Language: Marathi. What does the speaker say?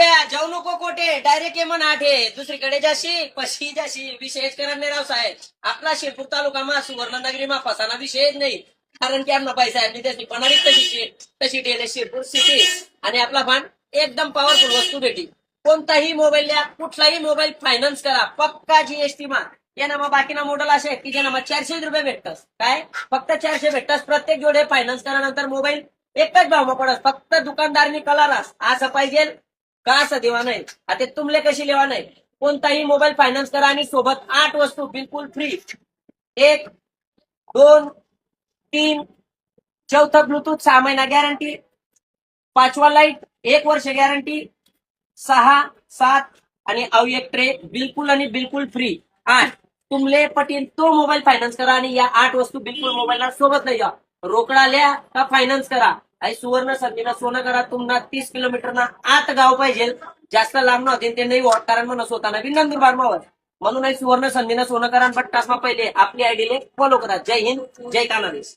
बावड्या जाऊ नको कोठे, डायरेक्ट ये मन आठे दुसरीकडे जाशी पशी जाशी विशेष करण नाही राव साहेब. आपला शिरपूर तालुका मा सुवर्णनगरी मा फसाना विषयच नाही. कारण की आमना पैसा आहे त्याची पणारी तशी डेले शिरपूर सिटी. आणि आपला फांड एकदम पॉवरफुल वस्तू भेटी. कोणताही मोबाईल या कुठलाही मोबाईल फायनान्स करा पक्का जीएसटी मा. या मग बाकीना मॉडेल असे आहेत की ज्यांना मग 400 रुपये भेटतात. काय फक्त 400 भेटतात प्रत्येक जोडे फायनान्स करा. मोबाईल एकच भाव पडत. फक्त दुकानदारनी कलारास असं पाहिजे का असं देवा नाही. आता तुमले कशी लेवा नाही. कोणताही मोबाईल फायनान्स करा आणि सोबत 8 वस्तू बिलकुल फ्री. 1, 2, 3, चौथा ब्लूटूथ 6 महिना गॅरंटी, 5वा लाईट 1 वर्ष गॅरंटी, 6, 7 आणि एक ट्रे बिलकुल आणि बिलकुल फ्री. 8 तुमले पटील तो मोबाईल फायनान्स करा आणि या 8 वस्तू बिलकुल मोबाईलला सोबत नाही जा. रोकडा लिया का फायनान्स करा. आई सुवर्ण संधीना सोनं करा. तुम्हाला 30 किलोमीटरना आत गाव पाहिजे. जास्त लांब नव्हते ते नाही होत कारण म्हणून स्वतःना बी नंदुरबार मावत. म्हणून आई सुवर्ण संधीना सोनं करा. बट टासमा पहिले आपली आयडीले फॉलो करा. जय हिंद, जय कानादेश.